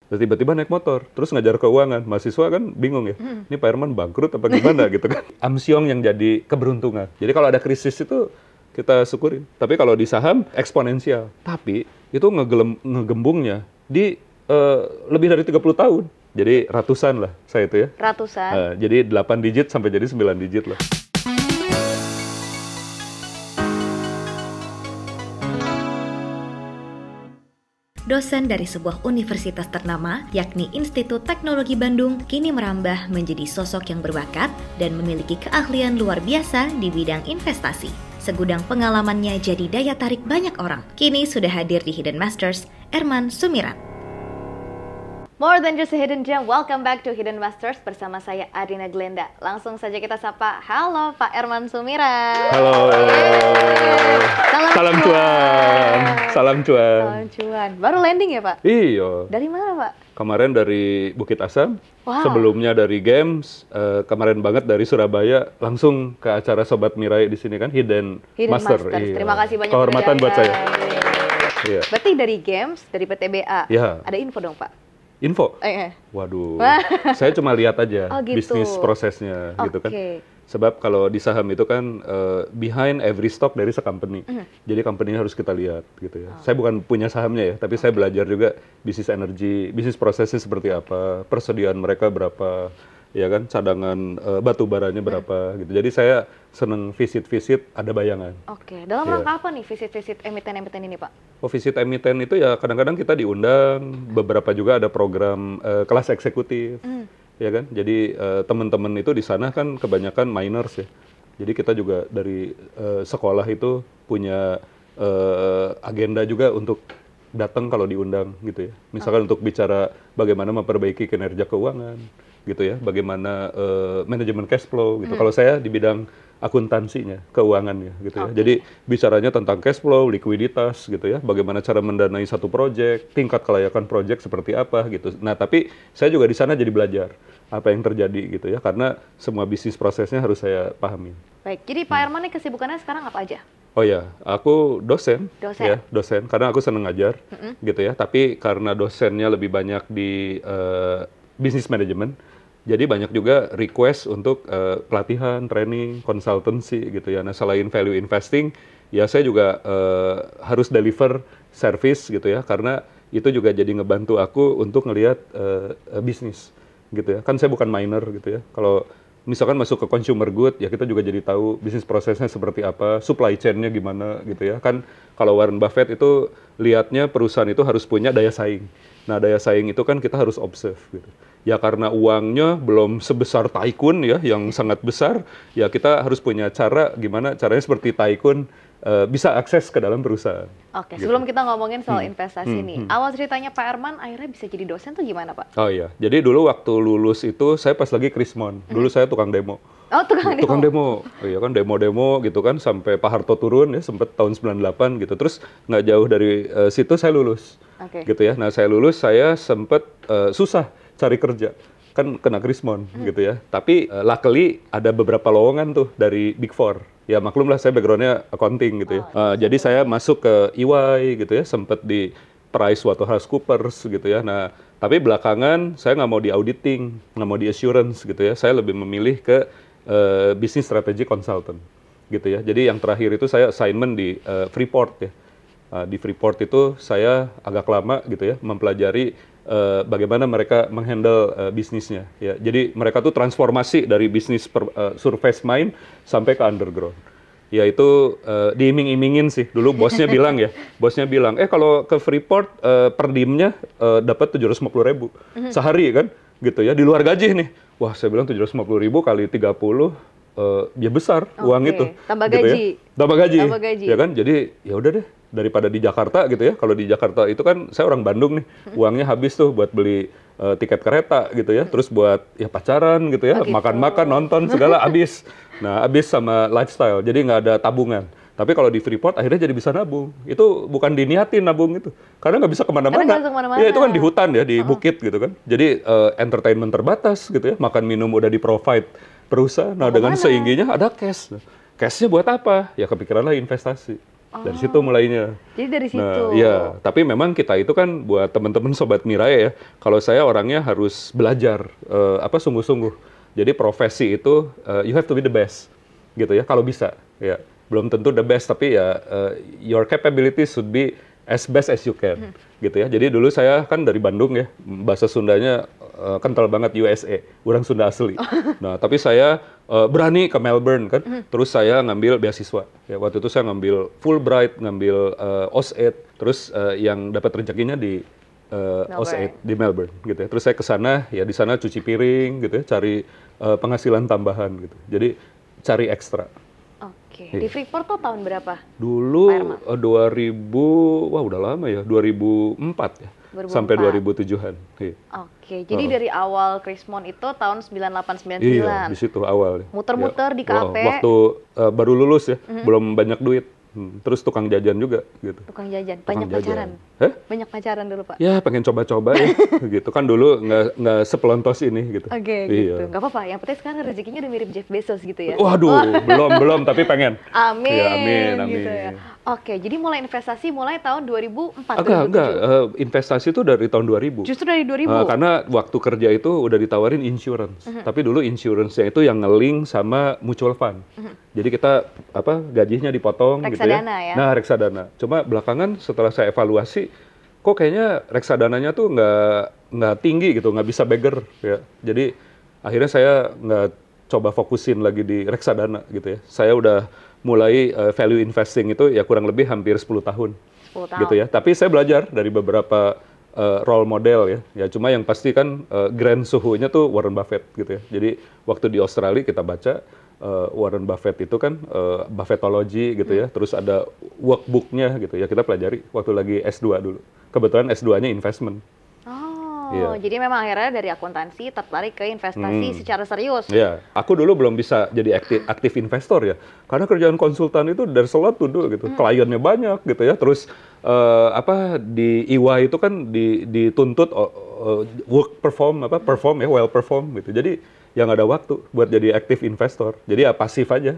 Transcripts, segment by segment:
Terus tiba-tiba naik motor, terus ngajar keuangan. Mahasiswa kan bingung ya, ini Pak Herman bangkrut apa gimana gitu kan. Amsyong yang jadi keberuntungan. Jadi kalau ada krisis itu kita syukurin. Tapi kalau di saham eksponensial. Tapi itu ngegembungnya di lebih dari 30 tahun. Jadi ratusan lah saya itu ya. Ratusan? Jadi 8 digit sampai jadi 9 digit lah. Dosen dari sebuah universitas ternama, yakni Institut Teknologi Bandung, kini merambah menjadi sosok yang berbakat dan memiliki keahlian luar biasa di bidang investasi. Segudang pengalamannya jadi daya tarik banyak orang. Kini sudah hadir di Hidden Masters, Herman Sumirat. More than just a hidden gem, welcome back to Hidden Masters bersama saya Adina Glenda. Langsung saja kita sapa, halo Pak Herman Sumirat. Halo. Salam cuan. Salam cuan. Baru landing ya Pak? Iya. Dari mana Pak? Kemarin dari Bukit Asam, wow. Sebelumnya dari Games, kemarin banget dari Surabaya, langsung ke acara Sobat Mirai di sini kan, Hidden Master. Iya. Terima kasih banyak. Kehormatan buat saya. Iya. Berarti dari Games, dari PTBA, ya. Ada info dong Pak? Info? Waduh, saya cuma lihat aja gitu. Bisnis prosesnya gitu kan. Sebab kalau di saham itu kan behind every stock dari company. Jadi company harus kita lihat gitu ya. Saya bukan punya sahamnya ya, tapi saya belajar juga bisnis energi, bisnis prosesnya seperti apa, persediaan mereka berapa, ya kan, cadangan batu baranya berapa gitu. Jadi saya seneng visit-visit, ada bayangan. Dalam rangka apa nih visit-visit emiten-emiten ini Pak? Visit emiten itu ya kadang-kadang kita diundang, beberapa juga ada program kelas eksekutif, ya kan. Jadi teman-teman itu di sana kan kebanyakan miners ya. Jadi kita juga dari sekolah itu punya agenda juga untuk datang kalau diundang gitu ya. Misalkan untuk bicara bagaimana memperbaiki kinerja keuangan gitu ya, bagaimana manajemen cash flow gitu. Kalau saya di bidang akuntansinya, keuangannya gitu ya. Jadi bicaranya tentang cash flow, likuiditas gitu ya, bagaimana cara mendanai satu proyek, tingkat kelayakan proyek seperti apa gitu. Nah, tapi saya juga di sana jadi belajar apa yang terjadi gitu ya, karena semua bisnis prosesnya harus saya pahami. Baik, jadi Pak Herman ini kesibukannya sekarang apa aja? Oh ya, aku dosen. Ya, dosen, karena aku seneng ngajar gitu ya. Tapi karena dosennya lebih banyak di bisnis manajemen, jadi banyak juga request untuk pelatihan, training, consultancy gitu ya. Nah, selain value investing, ya saya juga harus deliver service gitu ya, karena itu juga jadi ngebantu aku untuk ngelihat bisnis gitu ya. Kan saya bukan miner gitu ya. Kalau misalkan masuk ke consumer good, ya kita juga jadi tahu bisnis prosesnya seperti apa, supply chain-nya gimana gitu ya. Kan kalau Warren Buffett itu lihatnya perusahaan itu harus punya daya saing. Nah, daya saing itu kan kita harus observe gitu. Ya karena uangnya belum sebesar Tycoon ya, yang sangat besar, ya kita harus punya cara, gimana caranya seperti Tycoon bisa akses ke dalam perusahaan. Gitu. Sebelum kita ngomongin soal investasi nih, awal ceritanya Pak Herman akhirnya bisa jadi dosen tuh gimana Pak? Oh iya, jadi dulu waktu lulus itu saya pas lagi Krismon, dulu saya tukang demo. Oh, tukang demo. Oh iya kan, demo-demo gitu kan, sampai Pak Harto turun ya, sempet tahun 98 gitu, terus nggak jauh dari situ saya lulus. Gitu ya. Nah, saya lulus, saya sempet susah cari kerja, kan kena Krismon gitu ya. Tapi luckily ada beberapa lowongan tuh dari Big Four. Ya maklum lah, saya backgroundnya accounting gitu ya. Jadi saya masuk ke EY gitu ya, sempet di PricewaterhouseCoopers gitu ya. Nah, tapi belakangan saya nggak mau di auditing, nggak mau di assurance gitu ya. Saya lebih memilih ke business strategy consultant gitu ya. Jadi yang terakhir itu saya assignment di Freeport ya. Di Freeport itu saya agak lama gitu ya, mempelajari bagaimana mereka menghandle bisnisnya. Ya. Jadi mereka tuh transformasi dari bisnis surface mine sampai ke underground. Ya itu diiming-imingin sih. Dulu bosnya bilang ya, kalau ke Freeport per dimnya dapat 750.000 sehari kan, gitu ya. Di luar gaji nih. Wah, saya bilang 750.000 kali 30. Ya besar uang itu. Tambah gitu gaji. Ya. Tambah gaji. Ya kan? Jadi ya udah deh, daripada di Jakarta gitu ya. Kalau di Jakarta itu kan saya orang Bandung nih, uangnya habis tuh buat beli tiket kereta gitu ya, terus buat ya pacaran gitu ya, makan-makan, nonton segala habis. Nah, habis sama lifestyle. Jadi nggak ada tabungan. Tapi kalau di Freeport akhirnya jadi bisa nabung. Itu bukan diniatin nabung itu. Karena nggak bisa kemana-mana. Ya itu kan di hutan ya, di bukit gitu kan. Jadi entertainment terbatas gitu ya. Makan minum udah di-provide perusahaan. Nah, dengan seingginya ada cash. Cash-nya buat apa? Ya kepikiranlah investasi. Dari situ mulainya. Jadi dari situ. Nah, iya. Tapi memang kita itu kan buat teman-teman Sobat Mirai ya, kalau saya orangnya harus belajar sungguh-sungguh. Jadi profesi itu you have to be the best, gitu ya. Kalau bisa, ya. Belum tentu the best, tapi ya your capabilities should be as best as you can, gitu ya. Jadi dulu saya kan dari Bandung ya, bahasa Sundanya kental banget USA, orang Sunda asli. Nah, tapi saya berani ke Melbourne kan, terus saya ngambil beasiswa. Ya, waktu itu saya ngambil Fulbright, ngambil OSAID, terus yang dapat rezekinya di OSAID di Melbourne, gitu ya. Terus saya ke sana, ya di sana cuci piring, gitu ya, cari penghasilan tambahan, gitu. Jadi cari ekstra. Oke. Di Freeport tuh tahun berapa? Dulu 2000, wah udah lama ya, 2004 ya. 2004. Sampai 2007-an. Iya. Oke, jadi dari awal Krismon itu tahun 98-99. Iya, di situ awal. Muter-muter di kafe. Waktu baru lulus ya, belum banyak duit. Terus tukang jajan juga gitu. Tukang jajan, banyak pacaran? Banyak pacaran dulu Pak? Ya pengen coba-coba ya, gitu kan dulu nggak sepelontos ini gitu. Oke, gitu. Nggak apa-apa, yang penting sekarang rezekinya udah mirip Jeff Bezos gitu ya? Waduh, belum, tapi pengen. Amin, ya, amin. Gitu ya. Oke, jadi mulai investasi mulai tahun 2004? Enggak, investasi itu dari tahun 2000. Justru dari 2000? Karena waktu kerja itu udah ditawarin insurance, tapi dulu insurance-nya itu yang nge-link sama mutual fund. Jadi kita gajinya dipotong reksadana, gitu ya. Nah, reksadana. Cuma belakangan setelah saya evaluasi, kok kayaknya reksadananya tuh nggak tinggi gitu, nggak bisa beggar ya. Jadi akhirnya saya nggak coba fokusin lagi di reksadana gitu ya. Saya udah mulai value investing itu ya kurang lebih hampir 10 tahun. 10 tahun. Gitu ya. Tapi saya belajar dari beberapa role model ya. Ya cuma yang pasti kan grand suhunya tuh Warren Buffett gitu ya. Jadi waktu di Australia kita baca Warren Buffett itu kan Buffettology gitu ya. Terus ada workbook-nya gitu ya. Kita pelajari waktu lagi S2 dulu. Kebetulan S2-nya investment. Jadi memang akhirnya dari akuntansi tertarik ke investasi secara serius. Iya, aku dulu belum bisa jadi aktif investor ya, karena kerjaan konsultan itu dari selot tuh dulu gitu, kliennya banyak gitu ya, terus di EY itu kan dituntut well perform gitu, jadi yang ada waktu buat jadi aktif investor, jadi ya pasif aja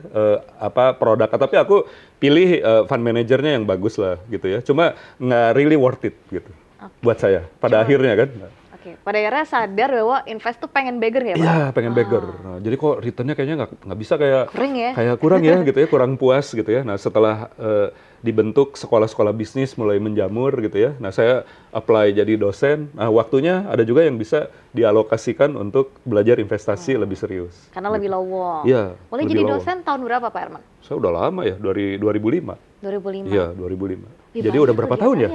produk, tapi aku pilih fund manajernya yang bagus lah gitu ya, cuma nggak really worth it gitu. Buat saya, pada akhirnya kan. Oke, pada akhirnya sadar bahwa invest tuh pengen beggar ya Pak? Iya, pengen beggar. Nah, jadi kok returnnya kayaknya nggak bisa kayak kurang ya gitu ya, kurang puas gitu ya. Nah setelah dibentuk sekolah-sekolah bisnis mulai menjamur gitu ya. Nah saya apply jadi dosen. Nah waktunya ada juga yang bisa dialokasikan untuk belajar investasi lebih serius. Karena lebih lowong. Iya. Mulai jadi dosen tahun berapa Pak Herman? Saya udah lama ya, dari 2005. 2005? Iya, 2005. Jadi udah berapa tahun ya?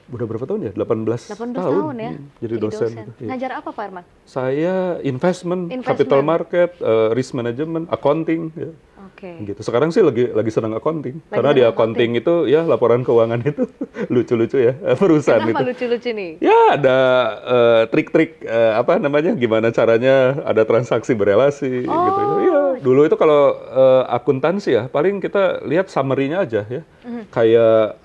Udah berapa tahun ya? 18 tahun ya? Jadi dosen. Ngajar apa Pak Herman? Saya investment, capital market, risk management, accounting. Ya. Gitu. Sekarang sih lagi senang accounting. Karena di accounting itu ya laporan keuangan itu lucu-lucu ya perusahaan. Kenapa itu. lucu-lucu nih? Ya ada trik-trik gimana caranya ada transaksi berelasi gitu. Ya, dulu itu kalau akuntansi ya paling kita lihat summary-nya aja ya. Kayak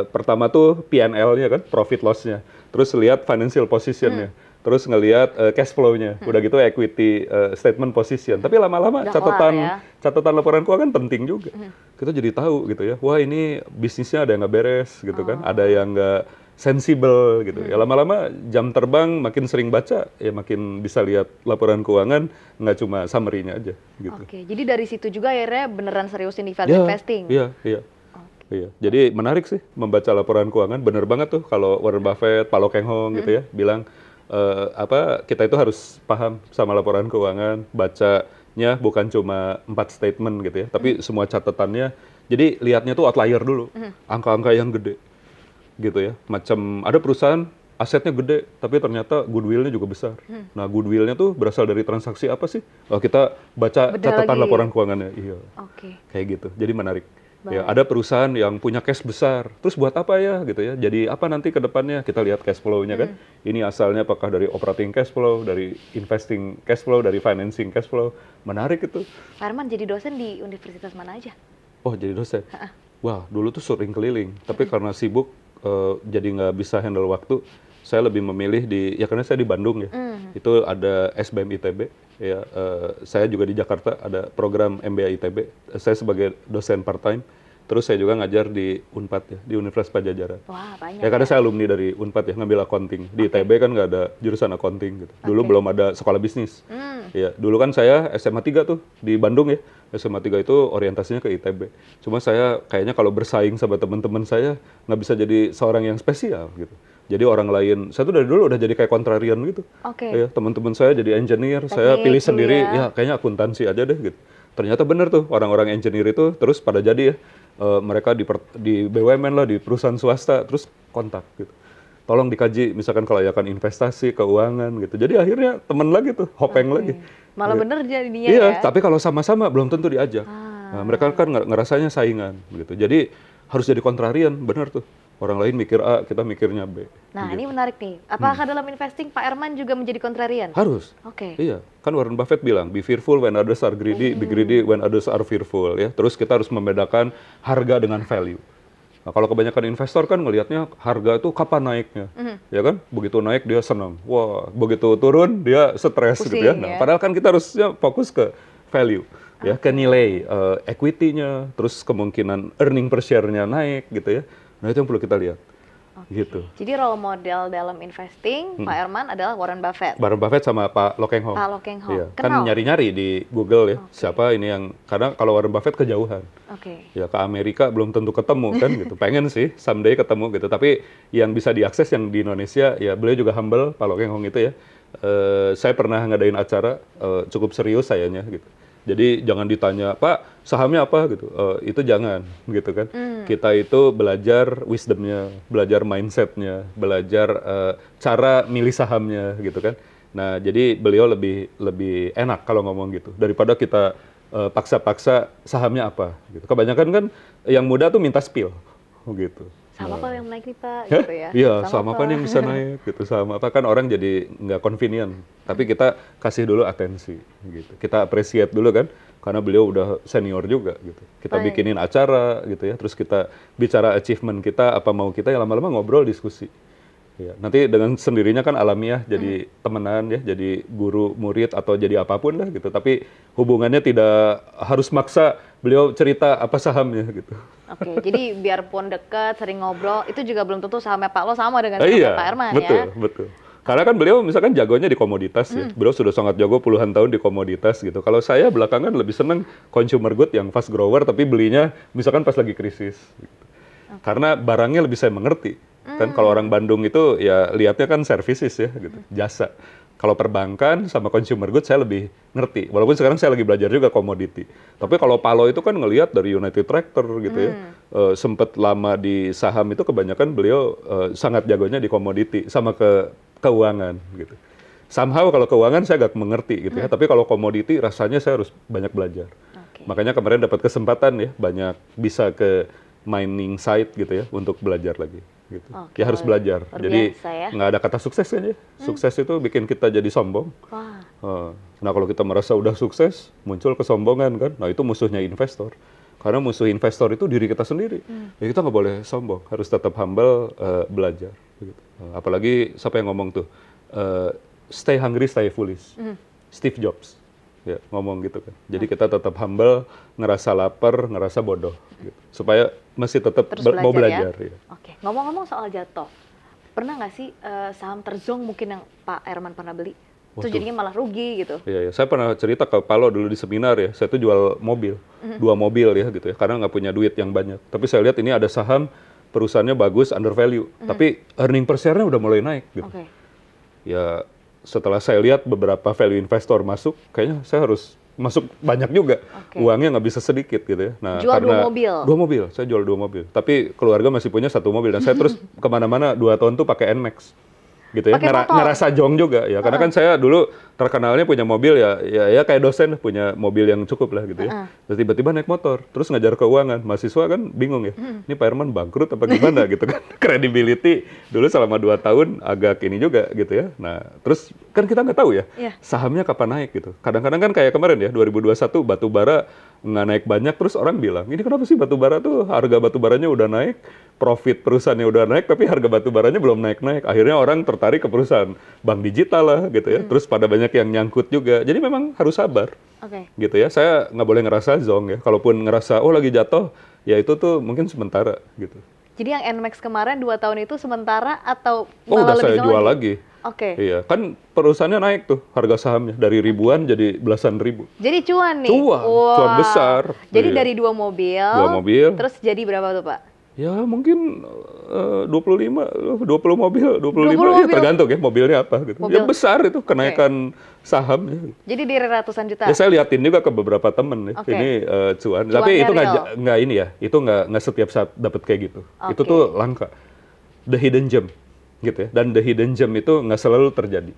pertama tuh P&L-nya kan, profit loss-nya. Terus lihat financial position-nya. Terus ngelihat cash flow-nya, udah gitu equity statement position. Tapi lama-lama catatan laporan keuangan penting juga. Kita jadi tahu gitu ya, wah ini bisnisnya ada yang nggak beres gitu kan, ada yang nggak sensible gitu. Ya lama-lama jam terbang makin sering baca, ya makin bisa lihat laporan keuangan, nggak cuma summary-nya aja gitu. Oke, jadi dari situ juga akhirnya beneran seriusin di value investing? Iya. Iya, jadi menarik sih membaca laporan keuangan. Bener banget tuh kalau Warren Buffett, Pak Lo Keng Hong gitu ya, bilang kita itu harus paham sama laporan keuangan, bacanya bukan cuma 4 statement gitu ya, tapi semua catatannya. Jadi lihatnya tuh outlier dulu, angka-angka yang gede gitu ya. Macam ada perusahaan asetnya gede, tapi ternyata goodwill-nya juga besar. Nah, goodwill-nya tuh berasal dari transaksi apa sih? Kita baca catatan laporan keuangannya. Iya. Kayak gitu. Jadi menarik. Ya, ada perusahaan yang punya cash besar, terus buat apa ya gitu ya? Jadi apa nanti ke depannya? Kita lihat cash flow-nya kan. Ini asalnya apakah dari operating cash flow, dari investing cash flow, dari financing cash flow. Menarik itu. Pak Herman jadi dosen di universitas mana aja? Oh, jadi dosen? Wah, dulu tuh sering keliling. Tapi karena sibuk, jadi nggak bisa handle waktu. Saya lebih memilih karena saya di Bandung ya. Itu ada SBM ITB. Ya, saya juga di Jakarta ada program MBA ITB. Saya sebagai dosen part time Terus saya juga ngajar di Unpad ya, di Universitas Padjadjaran. Wah, banyak. Ya karena saya alumni dari Unpad ya, ngambil accounting. Di ITB kan nggak ada jurusan accounting gitu. Dulu belum ada sekolah bisnis. Ya, dulu kan saya SMA 3 tuh di Bandung ya. SMA 3 itu orientasinya ke ITB. Cuma saya kayaknya kalau bersaing sama teman-teman saya nggak bisa jadi seorang yang spesial gitu. Jadi orang lain, saya tuh dari dulu udah jadi kayak kontrarian gitu. Ya, teman-teman saya jadi engineer, saya pilih sendiri, ya kayaknya akuntansi aja deh gitu. Ternyata bener tuh, orang-orang engineer itu terus pada jadi ya, mereka di BUMN lah, di perusahaan swasta, terus kontak gitu. Tolong dikaji, misalkan kelayakan investasi, keuangan gitu. Jadi akhirnya temen lagi tuh, hopeng lagi. Malah bener jadinya ya. Tapi kalau sama-sama belum tentu diajak. Nah, mereka kan ngerasanya saingan gitu. Jadi harus jadi kontrarian, bener tuh. Orang lain mikir A, kita mikirnya B. Nah, gitu. Ini menarik nih. Apakah dalam investing Pak Erman juga menjadi kontrarian? Harus. Iya, kan Warren Buffett bilang, be fearful when others are greedy, be greedy when others are fearful. Ya, terus kita harus membedakan harga dengan value. Nah, kalau kebanyakan investor kan ngelihatnya harga itu kapan naiknya, ya kan? Begitu naik dia senang, wah, begitu turun dia stres gitu ya. Nah, padahal kan kita harusnya fokus ke value, ya, ke nilai equity-nya, terus kemungkinan earning per share-nya naik gitu ya. Nah, itu yang perlu kita lihat. Gitu. Jadi role model dalam investing Pak Erman adalah Warren Buffett. Warren Buffett sama Pak Lo Keng Hong. Pak Lo Keng Hong. Iya. Kan nyari-nyari di Google ya, siapa ini yang, karena kalau Warren Buffett kejauhan. Ya ke Amerika belum tentu ketemu kan gitu. Pengen sih someday ketemu gitu, tapi yang bisa diakses yang di Indonesia ya beliau juga humble, Pak Lo Keng Hong itu ya. Saya pernah ngadain acara cukup serius sayanya gitu. Jadi jangan ditanya, Pak, sahamnya apa gitu. Itu jangan gitu kan. Kita itu belajar wisdomnya, belajar mindsetnya, belajar cara milih sahamnya gitu kan. Nah, jadi beliau lebih enak kalau ngomong gitu daripada kita paksa-paksa sahamnya apa gitu. Kebanyakan kan yang muda tuh minta spill gitu. Saham apa yang naik nih Pak? Gitu ya. Iya, saham apa yang bisa naik gitu. Saham apa kan orang jadi nggak convenient. Tapi kita kasih dulu atensi gitu. Kita appreciate dulu kan, karena beliau udah senior juga gitu. Kita bikinin acara gitu ya. Terus kita bicara achievement kita, apa mau kita, ya lama-lama ngobrol diskusi. Ya, nanti dengan sendirinya kan alamiah jadi temenan ya, jadi guru murid atau jadi apapun lah gitu. Tapi hubungannya tidak harus maksa beliau cerita apa sahamnya gitu. Jadi biarpun dekat, sering ngobrol, itu juga belum tentu sahamnya Pak Lo sama dengan sahamnya Pak Erman ya. Betul. Karena kan beliau misalkan jagonya di komoditas ya. Beliau sudah sangat jago puluhan tahun di komoditas gitu. Kalau saya belakangan lebih seneng consumer good yang fast grower tapi belinya misalkan pas lagi krisis gitu. Karena barangnya lebih saya mengerti. Kan kalau orang Bandung itu ya lihatnya kan services ya gitu, jasa. Kalau perbankan sama consumer good saya lebih ngerti. Walaupun sekarang saya lagi belajar juga komoditi. Tapi kalau Palo itu kan ngelihat dari United Tractor gitu ya. Sempet lama di saham itu kebanyakan beliau sangat jagonya di komoditi sama ke keuangan gitu. Somehow kalau keuangan saya agak mengerti gitu ya. Tapi kalau komoditi rasanya saya harus banyak belajar. Makanya kemarin dapat kesempatan ya banyak bisa ke mining site gitu ya untuk belajar lagi. Gitu. Ya harus belajar. Jadi nggak ada kata sukses kan ya. Sukses itu bikin kita jadi sombong. Nah kalau kita merasa udah sukses, muncul kesombongan kan. Nah itu musuhnya investor. Karena musuh investor itu diri kita sendiri. Ya kita nggak boleh sombong. Harus tetap humble, belajar. Gitu. Apalagi siapa yang ngomong tuh, stay hungry, stay foolish. Steve Jobs. Ya, ngomong gitu kan. Jadi kita tetap humble, ngerasa lapar, ngerasa bodoh. Gitu. Supaya masih tetap mau belajar. Ya? Ngomong-ngomong soal jatuh, pernah nggak sih saham terzong mungkin yang Pak Erman pernah beli? Itu jadinya malah rugi gitu. Iya, saya pernah cerita ke Palo dulu di seminar ya, saya tuh jual mobil, 2 mobil ya gitu ya, karena nggak punya duit yang banyak. Tapi saya lihat ini ada saham, perusahaannya bagus, under value, tapi earning per share-nya udah mulai naik gitu. Ya, setelah saya lihat beberapa value investor masuk, kayaknya saya harus masuk banyak juga. Uangnya nggak bisa sedikit gitu ya. Nah, jual karena 2 mobil? 2 mobil, saya jual 2 mobil. Tapi keluarga masih punya 1 mobil. Dan saya terus kemana-mana 2 tahun tuh pakai NMAX. Gitu ya, ngerasa jong juga ya. Karena kan saya dulu terkenalnya punya mobil ya kayak dosen punya mobil yang cukup lah gitu ya. Terus tiba-tiba naik motor, terus ngajar keuangan. Mahasiswa kan bingung ya, ini Pak Erman bangkrut apa gimana gitu kan. Credibility dulu selama 2 tahun agak ini juga gitu ya. Nah terus kan kita nggak tahu ya sahamnya kapan naik gitu. Kadang-kadang kan kayak kemarin ya 2021 batu bara nggak naik banyak, terus orang bilang ini kenapa sih batu bara tuh harga batu baranya udah naik, profit perusahaannya udah naik, tapi harga batu baranya belum naik-naik. Akhirnya orang tertarik ke perusahaan bank digital lah gitu ya. Terus pada banyak yang nyangkut juga. Jadi memang harus sabar. Gitu ya. Saya nggak boleh ngerasa zong ya. Kalaupun ngerasa oh lagi jatuh, ya itu tuh mungkin sementara gitu. Jadi yang NMAX kemarin 2 tahun itu sementara atau Oh, malah udah lebih saya jual lagi. Oke. Iya, kan perusahaannya naik tuh harga sahamnya dari ribuan jadi belasan ribu. Jadi cuan nih? Cuan besar. Jadi Iya. dari 2 mobil, terus jadi berapa tuh Pak? Ya mungkin 20 mobil, 25 mobil. ya tergantung ya mobilnya apa gitu. Mobil. Ya besar itu kenaikan sahamnya. Jadi dari ratusan juta? Ya saya liatin juga ke beberapa temen ya, ini cuan. Tapi itu nggak ini ya, itu nggak setiap saat dapat kayak gitu. Itu tuh langka. The hidden gem gitu ya. Dan the hidden gem itu nggak selalu terjadi.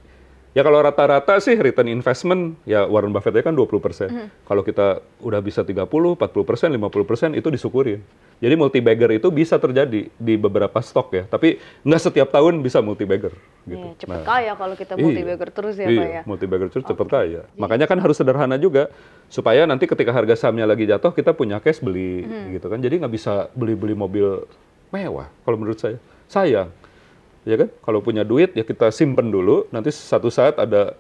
Ya kalau rata-rata sih return investment, ya Warren Buffett kan 20%. Kalau kita udah bisa 30, 40%, 50% itu disyukurin. Jadi multi-bagger itu bisa terjadi di beberapa stok ya. Tapi nggak setiap tahun bisa multi-bagger. Gitu. Iya, cepet kaya kalau kita multi-bagger terus ya Pak ya? Multi-bagger terus cepet kaya. Makanya kan harus sederhana juga. Supaya nanti ketika harga sahamnya lagi jatuh, kita punya cash beli. Gitu kan. Jadi nggak bisa beli-beli mobil mewah kalau menurut saya. Sayang. Ya kan, kalau punya duit ya kita simpen dulu. Nanti satu saat ada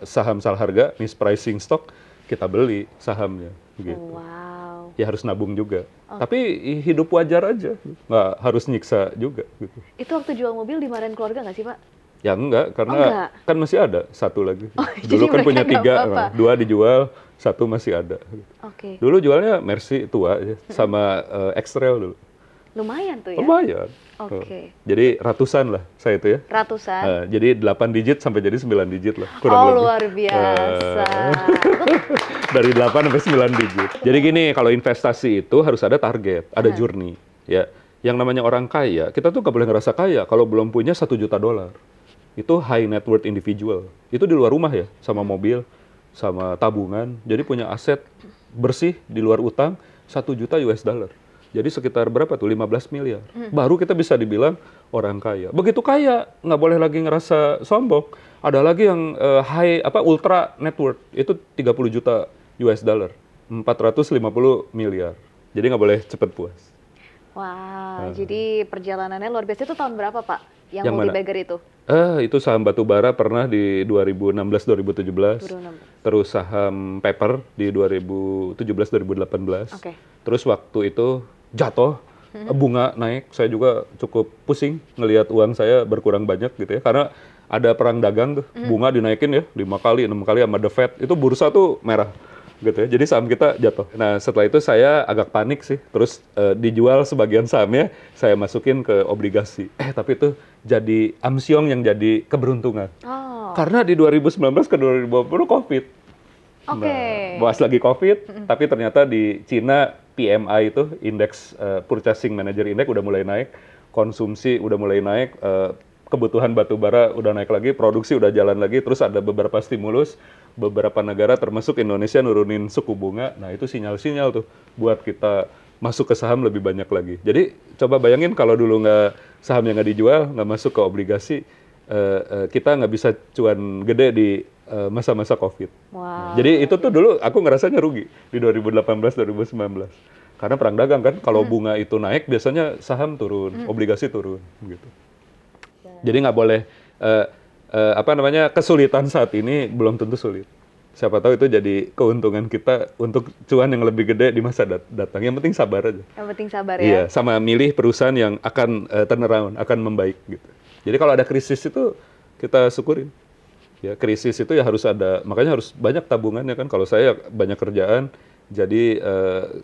saham salah harga, mispricing stock, kita beli sahamnya. Gitu. Wow. Ya harus nabung juga. Tapi hidup wajar aja, nggak harus nyiksa juga. Gitu. Itu waktu jual mobil dimarahin keluarga nggak sih Pak? Ya enggak, karena kan masih ada satu lagi. Dulu kan punya 3, 2 dijual, 1 masih ada. Oke. Dulu jualnya Mercy tua ya, sama X-Trail dulu. Lumayan tuh ya? Lumayan. Oke. Jadi ratusan lah saya itu ya. Ratusan? Jadi 8 digit sampai jadi 9 digit lah. Kurang lebih. Luar biasa. Dari 8 sampai 9 digit. Jadi gini, kalau investasi itu harus ada target, ada journey. Ya. Yang namanya orang kaya, kita tuh nggak boleh ngerasa kaya kalau belum punya $1 juta. Itu high net worth individual. Itu di luar rumah ya, sama mobil, sama tabungan. Jadi punya aset bersih di luar utang, $1 juta. Jadi sekitar berapa tuh? 15 miliar. Baru kita bisa dibilang orang kaya. Begitu kaya, nggak boleh lagi ngerasa sombong. Ada lagi yang ultra net worth, itu 30 juta US dollar. 450 miliar. Jadi nggak boleh cepet puas. Wah, jadi perjalanannya luar biasa. Itu tahun berapa Pak? Yang multi-bagger itu? Itu saham batubara pernah di 2016-2017. Terus saham paper di 2017-2018. Terus waktu itu jatuh, bunga naik, saya juga cukup pusing ngelihat uang saya berkurang banyak gitu ya. Karena ada perang dagang tuh, bunga dinaikin ya 5 kali, 6 kali sama The Fed. Itu bursa tuh merah gitu ya. Jadi saham kita jatuh. Nah setelah itu saya agak panik sih. Terus dijual sebagian sahamnya, saya masukin ke obligasi. Tapi itu jadi amsyong yang jadi keberuntungan. Karena di 2019 ke 2020 COVID. Bahas lagi COVID, tapi ternyata di Cina PMI itu, Indeks Purchasing Manager Index udah mulai naik, konsumsi udah mulai naik, kebutuhan batu bara udah naik lagi, produksi udah jalan lagi, terus ada beberapa stimulus, beberapa negara termasuk Indonesia nurunin suku bunga, nah itu sinyal-sinyal tuh buat kita masuk ke saham lebih banyak lagi. Jadi coba bayangin kalau dulu sahamnya nggak dijual, nggak masuk ke obligasi, kita nggak bisa cuan gede di masa-masa COVID. Wow. Jadi itu tuh dulu aku ngerasanya rugi di 2018-2019. Karena perang dagang kan, kalau bunga itu naik biasanya saham turun, obligasi turun gitu. Jadi nggak boleh kesulitan saat ini belum tentu sulit. Siapa tahu itu jadi keuntungan kita untuk cuan yang lebih gede di masa datang. Yang penting sabar aja. Yang penting sabar ya. Iya, sama milih perusahaan yang akan turn around, akan membaik gitu. Jadi kalau ada krisis itu kita syukurin. Ya, krisis itu ya harus ada, makanya harus banyak tabungan ya kan. Kalau saya banyak kerjaan, jadi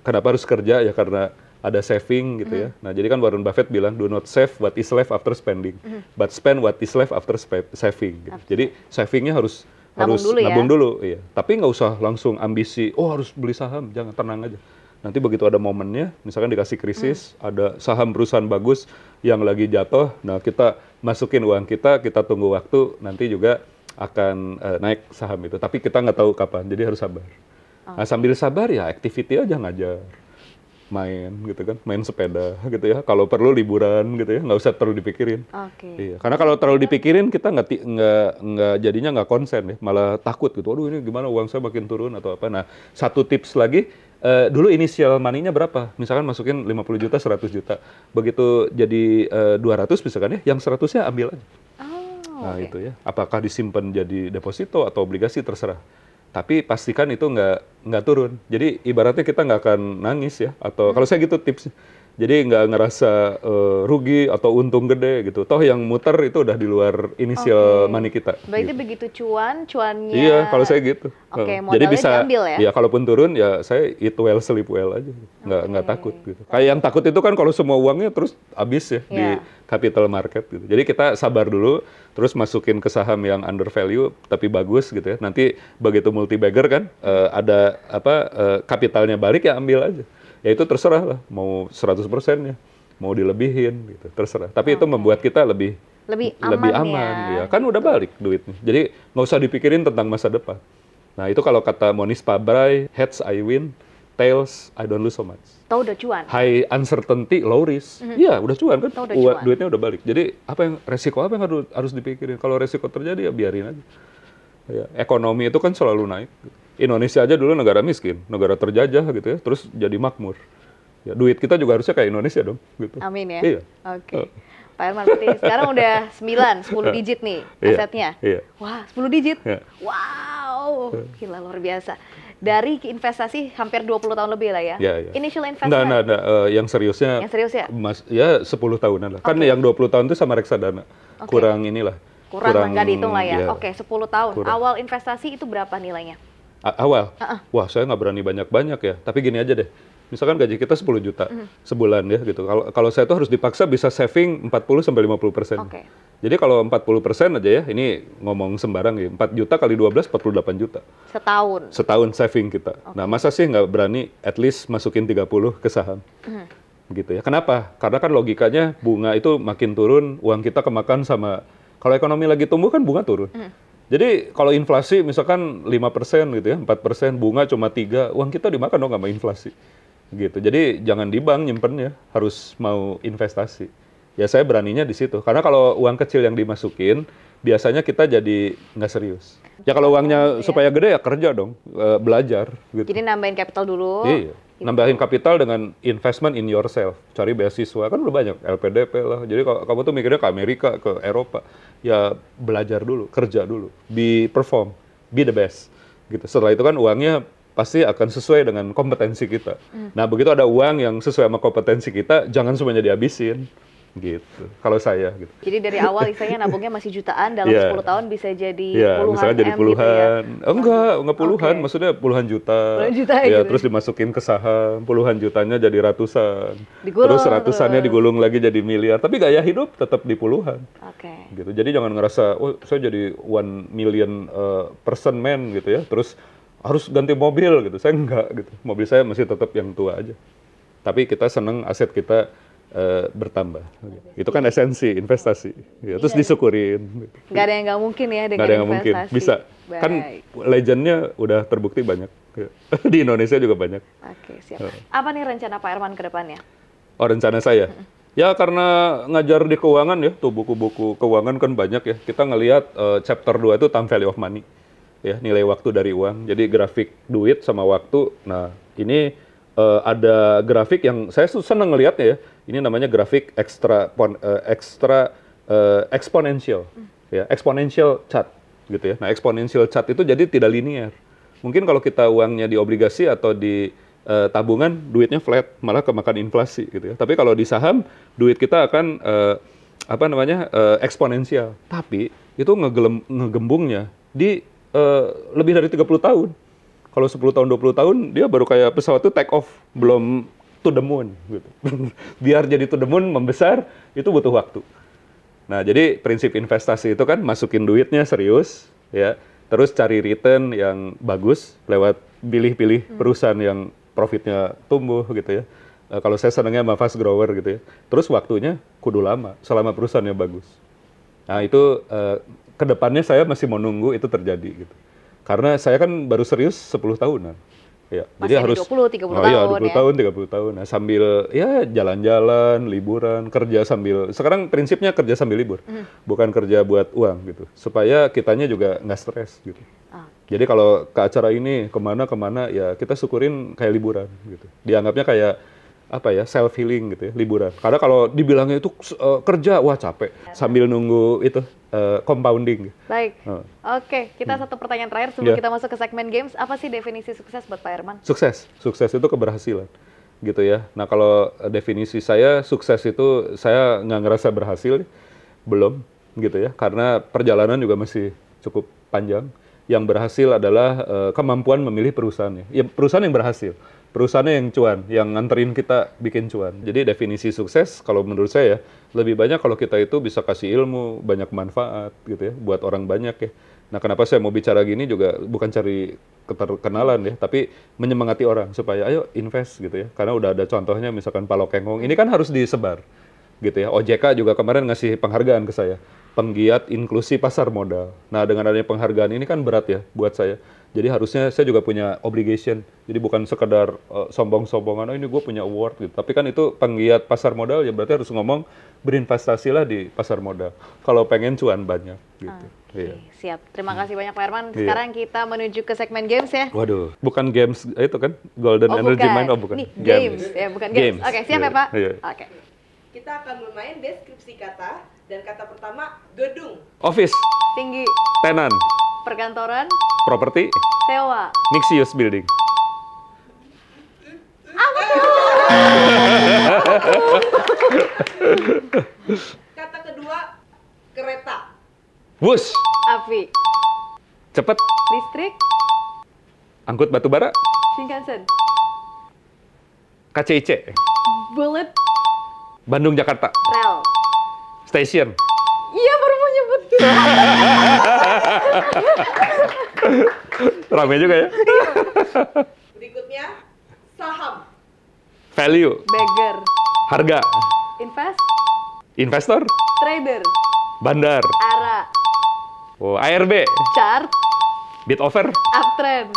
kenapa harus kerja ya karena ada saving gitu ya. Nah jadi kan Warren Buffett bilang do not save what is left after spending, but spend what is left after saving. Gitu. Jadi savingnya harus nabung dulu ya. Tapi nggak usah langsung ambisi, harus beli saham, jangan, tenang aja. Nanti begitu ada momennya, misalkan dikasih krisis, ada saham perusahaan bagus yang lagi jatuh, nah kita masukin uang kita tunggu waktu, nanti juga akan naik saham itu. Tapi kita nggak tahu kapan, jadi harus sabar. Nah, sambil sabar ya activity aja ngajar, main gitu kan, main sepeda gitu ya. Kalau perlu liburan gitu ya, nggak usah terlalu dipikirin. Iya. Karena kalau terlalu dipikirin kita nggak jadinya nggak konsen ya, malah takut gitu. Aduh ini gimana uang saya makin turun atau apa. Nah satu tips lagi, dulu inisial money-nya berapa? Misalkan masukin 50 juta, 100 juta. Begitu jadi 200 misalkan ya, yang 100-nya ambil aja. Nah itu ya, apakah disimpan jadi deposito atau obligasi terserah. Tapi pastikan itu nggak nggak turun. Jadi ibaratnya kita nggak akan nangis ya, atau kalau saya gitu tips. Jadi nggak ngerasa rugi atau untung gede gitu. Toh yang muter itu udah di luar inisial money kita. Berarti gitu. begitu cuannya. Iya, kalau saya gitu. Jadi bisa, diambil ya? Ya kalaupun turun ya saya eat well, sleep well aja. Nggak takut gitu. Kayak yang takut itu kan kalau semua uangnya terus habis ya di capital market gitu. Jadi kita sabar dulu, terus masukin ke saham yang under value tapi bagus gitu ya. Nanti begitu multi bagger kan ada kapitalnya balik ya ambil aja. Ya itu terserah lah, mau 100% ya, mau dilebihin gitu, terserah. Tapi itu membuat kita lebih aman ya. Kan udah balik duitnya. Jadi nggak usah dipikirin tentang masa depan. Nah itu kalau kata Monis Pabrai, heads I win, tails I don't lose so much. Tahu udah cuan. High uncertainty, low risk. Iya, udah cuan kan. Duitnya udah balik. Jadi resiko apa yang harus dipikirin? Kalau resiko terjadi ya biarin aja. Ya, ekonomi itu kan selalu naik. Indonesia aja dulu negara miskin, negara terjajah gitu ya, terus jadi makmur. Ya, duit kita juga harusnya kayak Indonesia dong. Gitu. Amin ya. Iya. Oke. Pak Herman, berarti sekarang udah 10 digit nih asetnya. Iya. Wah, 10 digit? Iya. Wow, gila luar biasa. Dari investasi hampir 20 tahun lebih lah ya? Iya. Initial investment? Nggak. Yang seriusnya? Yang serius ya? Ya 10 tahunan lah. Kan yang 20 tahun itu sama reksadana. Kurang inilah. Kurang nggak dihitung lah ya? Ya. Oke, 10 tahun. Awal investasi itu berapa nilainya? Awal? Wah, saya nggak berani banyak-banyak ya. Tapi gini aja deh. Misalkan gaji kita 10 juta sebulan ya gitu. Kalau saya tuh harus dipaksa bisa saving 40-50%. Oke. Jadi kalau 40% aja ya, ini ngomong sembarang ya, 4 juta kali 12, 48 juta. Setahun? Setahun saving kita. Nah, masa sih nggak berani at least masukin 30 ke saham? Gitu ya. Kenapa? Karena kan logikanya bunga itu makin turun, uang kita kemakan sama, kalau ekonomi lagi tumbuh kan bunga turun. Jadi kalau inflasi misalkan 5% gitu ya, 4%, bunga cuma 3, uang kita dimakan dong sama inflasi. Gitu. Jadi jangan di bank nyimpennya, harus mau investasi. Ya saya beraninya di situ. Karena kalau uang kecil yang dimasukin, biasanya kita jadi nggak serius. Ya kalau uangnya supaya gede ya kerja dong, belajar. Gitu. Jadi nambahin capital dulu. Iya. Nambahin kapital dengan investment in yourself. Cari beasiswa, kan udah banyak, LPDP lah. Jadi kalau kamu tuh mikirnya ke Amerika, ke Eropa, ya belajar dulu, kerja dulu. Perform, be the best. Gitu. Setelah itu kan uangnya pasti akan sesuai dengan kompetensi kita. Nah begitu ada uang yang sesuai sama kompetensi kita, jangan semuanya dihabisin. Gitu. Kalau saya gitu. Jadi dari awal istilahnya nabungnya masih jutaan, dalam 10 tahun bisa jadi puluhan misalnya jadi puluhan. Gitu ya? Enggak puluhan, maksudnya puluhan juta. Puluhan juta ya, gitu. Terus dimasukin ke saham, puluhan jutanya jadi ratusan. Digulung, terus ratusannya digulung lagi jadi miliar. Tapi gaya hidup tetap di puluhan. Oke. Gitu. Jadi jangan ngerasa, oh saya jadi 1 million person man gitu ya. Terus harus ganti mobil gitu. Saya enggak gitu. Mobil saya masih tetap yang tua aja. Tapi kita seneng aset kita bertambah. Itu kan esensi investasi. Ya, terus disyukurin. Nggak ada yang nggak mungkin ya dengan nggak ada yang investasi. mungkin. Bisa. Baik. Kan legendnya udah terbukti banyak. Di Indonesia juga banyak. Oke, siap. Apa nih rencana Pak Herman ke depannya? Oh, rencana saya? Ya karena ngajar di keuangan ya, tuh buku-buku keuangan kan banyak ya. Kita ngelihat chapter 2 itu time value of money. Ya, nilai waktu dari uang. Jadi grafik duit sama waktu. Nah, ini ada grafik yang saya senang ngelihatnya ya. Ini namanya grafik exponential, ya, exponential chart, gitu ya. Nah, exponential chart itu jadi tidak linear. Mungkin kalau kita uangnya di obligasi atau di tabungan, duitnya flat, malah kemakan inflasi, gitu ya. Tapi kalau di saham, duit kita akan eksponensial. Tapi itu ngegembungnya di lebih dari 30 tahun. Kalau 10 tahun, 20 tahun, dia baru kayak pesawat itu take off, belum to the moon. Gitu. Biar jadi to the moon membesar, itu butuh waktu. Nah, jadi prinsip investasi itu kan masukin duitnya serius, ya, terus cari return yang bagus lewat pilih-pilih perusahaan yang profitnya tumbuh, gitu ya. Kalau saya senangnya sama fast grower, gitu ya. Terus waktunya kudu lama, selama perusahaannya bagus. Nah, itu kedepannya saya masih mau nunggu itu terjadi, gitu. Karena saya kan baru serius 10 tahunan. Ya, masih jadi harus 20-30 tahun ya. 20 tahun, 30 tahun. Nah, sambil ya jalan-jalan, liburan, kerja sambil, sekarang prinsipnya kerja sambil libur. Bukan kerja buat uang gitu. Supaya kitanya juga nggak stres gitu. Jadi kalau ke acara ini kemana ya kita syukurin kayak liburan gitu. Dianggapnya kayak apa ya, self healing gitu ya, liburan. Karena kalau dibilangnya itu kerja, wah capek. Sambil nunggu itu compounding. Baik. Oke, kita satu pertanyaan terakhir sebelum kita masuk ke segmen games. Apa sih definisi sukses buat Pak Herman? Sukses itu keberhasilan, gitu ya. Nah kalau definisi saya sukses itu saya nggak ngerasa berhasil, belum, gitu ya. Karena perjalanan juga masih cukup panjang. Yang berhasil adalah kemampuan memilih perusahaannya. Ya perusahaan yang berhasil. Perusahaannya yang cuan, yang nganterin kita bikin cuan. Jadi definisi sukses kalau menurut saya lebih banyak kalau kita itu bisa kasih ilmu, banyak manfaat gitu ya buat orang banyak ya. Nah kenapa saya mau bicara gini juga bukan cari keterkenalan ya, tapi menyemangati orang supaya ayo invest gitu ya. Karena udah ada contohnya misalkan Palo Keng Hong, ini kan harus disebar gitu ya. OJK juga kemarin ngasih penghargaan ke saya, penggiat inklusi pasar modal. Nah dengan adanya penghargaan ini kan berat ya buat saya. Jadi harusnya saya juga punya obligation. Jadi bukan sekedar sombong-sombongan, oh ini gue punya award gitu. Tapi kan itu penggiat pasar modal ya berarti harus ngomong berinvestasilah di pasar modal. Kalau pengen cuan banyak gitu. Iya. Siap. Terima kasih banyak Pak Herman. Sekarang kita menuju ke segmen games ya. Waduh, bukan games itu kan Golden Energy Mind, bukan. Nih, games. Ya, bukan games. Oke, siap ya Pak? Oke. Kita akan bermain deskripsi kata dan kata pertama gedung. Office. Tinggi. Tenan. Perkantoran. Properti. Sewa. Mixed use building. Apa tuh? Kata kedua kereta. Bus. Api. Cepet. Listrik. Angkut batu bara. Shinkansen. KCIC. Bullet. Bandung Jakarta. Rel. Station. Iya baru mau nyebut. Rame juga ya. Berikutnya saham. Value. Beggar. Harga. Invest. Investor. Trader. Bandar. Ara. Oh, ARB. Chart. Bid over. Uptrend.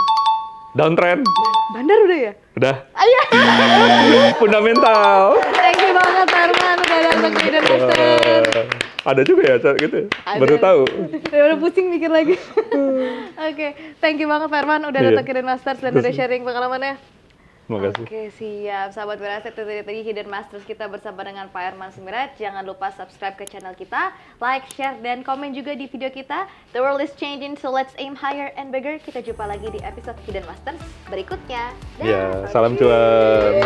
Downtrend. Bandar udah ya? Udah. Ayo. Fundamental. Thank you banget Herman udah datang ke Hidden Masters. Ada juga ya gitu. Ada. Baru tahu. Udah pusing mikir lagi. Oke, thank you banget Pak Herman udah datang ke Hidden Masters dan udah sharing pengalamannya. Terima kasih. Oke, siap. Sahabat Berasek, itu tadi Hidden Masters kita bersama dengan Pak Herman Sumirat. Jangan lupa subscribe ke channel kita, like, share, dan komen juga di video kita. The world is changing, so let's aim higher and bigger. Kita jumpa lagi di episode Hidden Masters berikutnya. Ya, salam cuan.